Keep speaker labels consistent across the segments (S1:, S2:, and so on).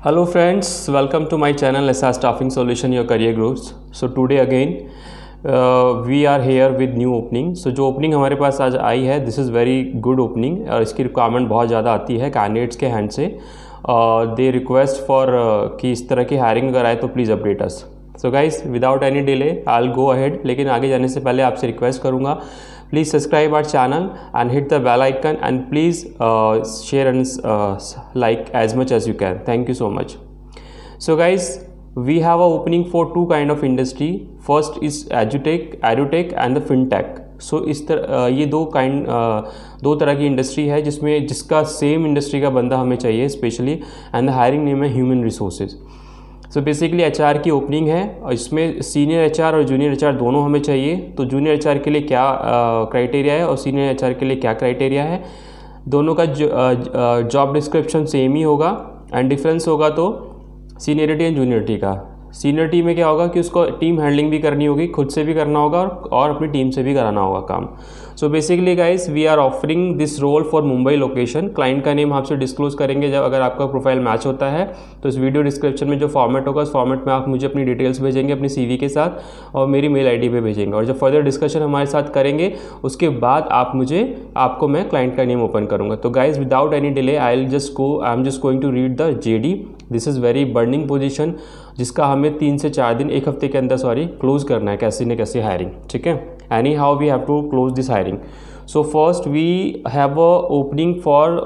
S1: Hello friends, welcome to my channel SR Staffing Solution Your Career Growth. So today again we are here with new opening. So जो opening हमारे पास आज आई है this is very good opening और इसकी requirement बहुत ज़्यादा आती है candidates के hand से. They request for कि इस तरह की hiring अगर आए तो please update us. So guys without any delay I'll go ahead. लेकिन आगे जाने से पहले आपसे request करूँगा please subscribe our channel and hit the bell icon and please share and like as much as you can. Thank you so much. So guys, we have a opening for two kind of industry. First is edutech and the fintech. So इस तरह ये दो तरह की industry है जिसका same industry का बंदा हमें चाहिए specially and the hiring name है human resources. So basically HR की ओपनिंग है और इसमें सीनियर एचआर और जूनियर एचआर दोनों हमें चाहिए. तो जूनियर एचआर के लिए क्या क्राइटेरिया है और सीनियर एचआर के लिए क्या क्राइटेरिया है, दोनों का जॉब डिस्क्रिप्शन सेम ही होगा एंड डिफरेंस होगा तो सीनियरिटी एंड जूनियरिटी का. सीनियरिटी में क्या होगा कि उसको टीम हैंडलिंग भी करनी होगी, खुद से भी करना होगा और अपनी टीम से भी कराना होगा काम. So basically guys we are offering this role for Mumbai location. Client का नेम आपसे डिस्क्लोज करेंगे जब अगर आपका प्रोफाइल मैच होता है. तो इस वीडियो डिस्क्रिप्शन में जो फॉर्मेट होगा उस फॉर्मेट में आप मुझे अपनी डिटेल्स भेजेंगे अपनी CV के साथ और मेरी मेल ID पे भेजेंगे और जब फर्दर डिस्कशन हमारे साथ करेंगे उसके बाद आपको मैं क्लाइंट का नेम ओपन करूँगा. तो guys without any delay I am just going to read the JD. This is very burning position जिसका हमें 3 से 4 दिन एक हफ्ते के अंदर क्लोज करना है कैसी न कैसी हायरिंग. ठीक है, any how we have to close this hiring. So first we have a opening for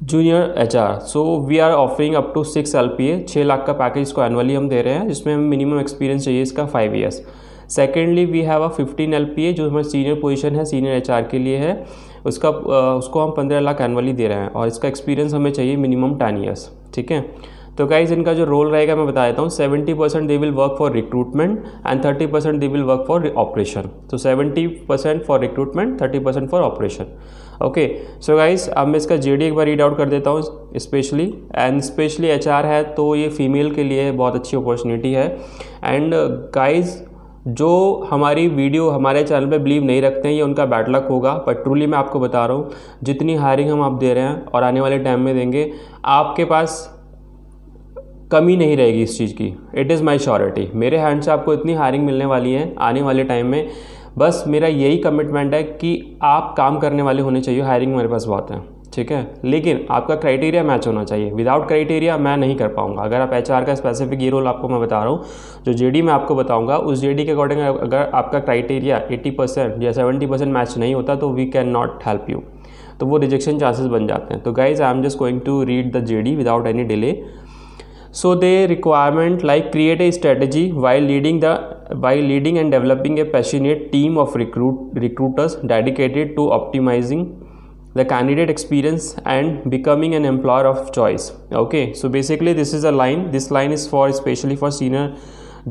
S1: junior HR. So we are offering up to 6 LPA, 6 lakh का पैकेज इसको एनुअली हम दे रहे हैं जिसमें हमें मिनिमम एक्सपीरियंस चाहिए इसका 5 years. Secondly we have a 15 LPA जो हमारी सीनियर पोजीशन है, सीनियर HR के लिए है. उसको हम 15 लाख एनुअली दे रहे हैं और इसका एक्सपीरियंस हमें चाहिए मिनिमम 10 years. ठीक है, तो गाइज इनका जो रोल रहेगा मैं बता देता हूँ. 70% they will work for recruitment and 30% they will work for operation. तो 70% for recruitment, 30% for operation. Okay, so guys अब मैं इसका JD एक बार रीड आउट कर देता हूँ. स्पेशली HR है तो ये फीमेल के लिए बहुत अच्छी अपॉर्चुनिटी है. एंड गाइज जो हमारी वीडियो हमारे चैनल पे बिलीव नहीं रखते हैं ये उनका बैड लक होगा, पर ट्रूली मैं आपको बता रहा हूँ जितनी हायरिंग हम आप दे रहे हैं और आने वाले टाइम में देंगे आपके पास कमी नहीं रहेगी इस चीज़ की. It is my surety. मेरे हैंड से आपको इतनी हायरिंग मिलने वाली है आने वाले टाइम में. बस मेरा यही कमिटमेंट है कि आप काम करने वाले होने चाहिए. हायरिंग मेरे पास बहुत है, ठीक है, लेकिन आपका क्राइटेरिया मैच होना चाहिए. विदाउट क्राइटेरिया मैं नहीं कर पाऊंगा. अगर आप HR का स्पेसिफिक ये रोल आपको मैं बता रहा हूँ जो JD मैं आपको बताऊंगा उस JD के अकॉर्डिंग अगर आपका क्राइटेरिया 80% या 70% मैच नहीं होता तो we can not help you. तो वो रिजेक्शन चांसेस बन जाते हैं. तो guys I am just going to read the JD without any delay. So the requirement like create a strategy while leading and developing a passionate team of recruiters dedicated to optimizing the candidate experience and becoming an employer of choice. Okay, so basically this is a line. This line is for especially for senior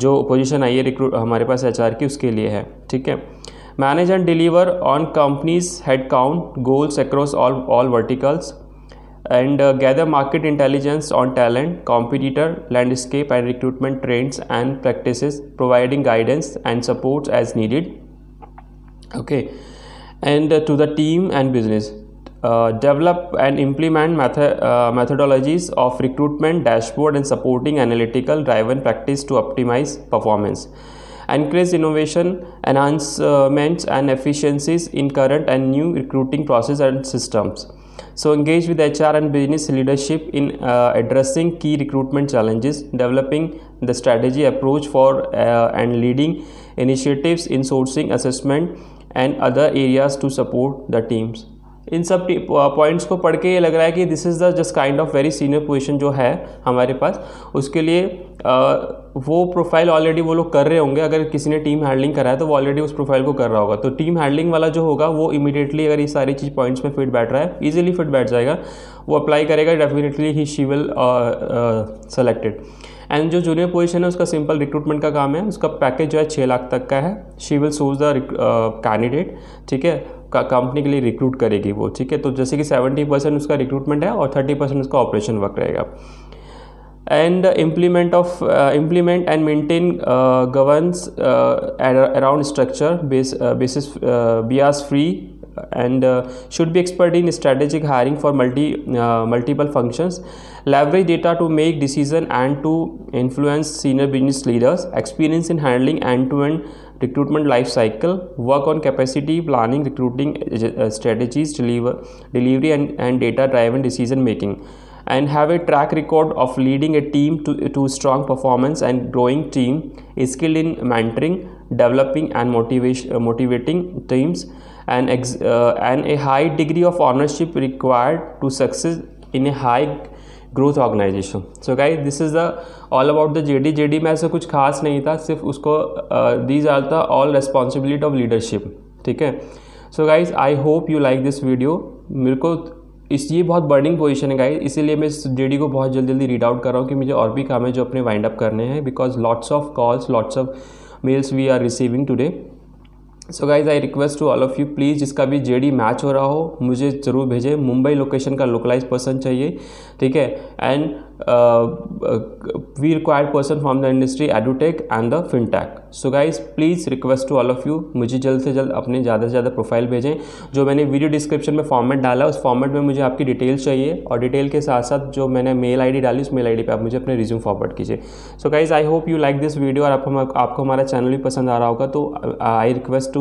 S1: जो position आई है recruit हमारे पास HR की उसके लिए है. ठीक है, manage and deliver on companies headcount goals across all verticals. And gather market intelligence on talent, competitor landscape and recruitment trends and practices, providing guidance and support as needed. Okay, and to the team and business, develop and implement methodologies of recruitment dashboard and supporting analytical driven practice to optimize performance. Encourage innovation, enhancements and efficiencies in current and new recruiting process and systems. So engage with HR and business leadership in addressing key recruitment challenges, developing the strategy approach for and leading initiatives in sourcing, assessment and other areas to support the teams. इन सब points को पढ़ के ये लग रहा है कि this is the just kind of very senior position जो है हमारे पास. उसके लिए वो प्रोफाइल ऑलरेडी वो लोग कर रहे होंगे. अगर किसी ने टीम हैंडलिंग करा है तो वो ऑलरेडी उस प्रोफाइल को कर रहा होगा. तो टीम हैंडलिंग वाला जो होगा वो इमीडिएटली अगर ये सारी चीज़ पॉइंट्स में फिट बैठ रहा है ईजिली फिट बैठ जाएगा. वो अप्लाई करेगा definitely she will selected. And जो जूनियर पोजीशन है उसका सिंपल रिक्रूटमेंट का काम है. उसका पैकेज जो है 6 लाख तक का है. She will source the candidate. ठीक है, कंपनी के लिए रिक्रूट करेगी वो. ठीक है, तो जैसे कि 70% उसका रिक्रूटमेंट है और 30% उसका ऑपरेशन वर्क रहेगा. And implement and maintain governance around structure basis Beas free and should be expert in strategic hiring for multiple functions, leverage data to make decision and to influence senior business leaders, experience in handling end-to-end recruitment life cycle, work on capacity planning, recruiting strategies, delivery and data driven decision making, and have a track record of leading a team to strong performance and growing team, is skilled in mentoring, developing and motivating teams, and a high degree of ownership required to success in a high growth organisation. So guys this is the all about the JD में ऐसा कुछ खास नहीं था, सिर्फ उसको these are the all responsibility of leadership. ठीक है. So guys I hope you like this video. मेरे को ये बहुत बर्निंग पोजीशन है गाइस, इसीलिए मैं इस जेडी को बहुत जल्दी रीड आउट कर रहा हूँ कि मुझे और भी काम है जो अपने वाइंड अप करने हैं, because lots of calls, lots of mails we are receiving today. So guys I request to all of you, please जिसका भी जेडी मैच हो रहा हो मुझे ज़रूर भेजें. मुंबई लोकेशन का लोकलाइज पर्सन चाहिए. ठीक है. And we required person from the industry edutech and the fintech. So guys please request to all of you, मुझे जल्द से जल्द अपने ज़्यादा से ज़्यादा प्रोफाइल भेजें. जो मैंने वीडियो डिस्क्रिप्शन में फॉर्मेट डाला उस फॉर्मेट में मुझे आपकी डिटेल्स चाहिए, और डिटेल के साथ साथ जो मैंने मेल आईडी डाली उस मेल आईडी पे आप मुझे अपने रिज्यूम फॉरवर्ड कीजिए. सो guys I hope you like this video, और आपको हमारा चैनल भी पसंद आ रहा होगा, तो आई रिक्वेस्ट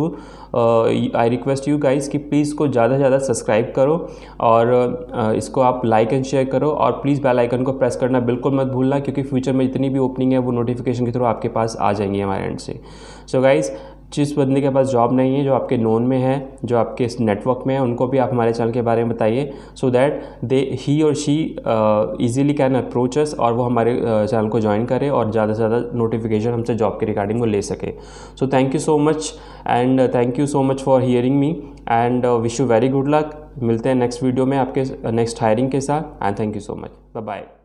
S1: यू गाइज कि प्लीज़ को ज़्यादा से ज़्यादा सब्सक्राइब करो, और इसको आप लाइक एंड शेयर करो, और प्लीज़ बेल आइकन को प्रेस करना बिल्कुल मत भूलना, क्योंकि फ्यूचर में जितनी भी ओपनिंग है वो नोटिफिकेशन के थ्रू आपके पास आ जाएंगी हमारे एंड से. सो गाइज जिस बंदे के पास जॉब नहीं है, जो आपके नोन में है, जो आपके इस नेटवर्क में है, उनको भी आप हमारे चैनल के बारे में बताइए, सो दैट ही और शी ईजिली कैन अप्रोच अस, और वो हमारे चैनल को ज्वाइन करे और ज़्यादा से ज़्यादा नोटिफिकेशन हमसे जॉब के रिगार्डिंग वो ले सके. So thank you so much, and thank you so much for hearing me, and wish you very good luck. मिलते हैं नेक्स्ट वीडियो में आपके नेक्स्ट हायरिंग के साथ, and thank you so much. Bye bye.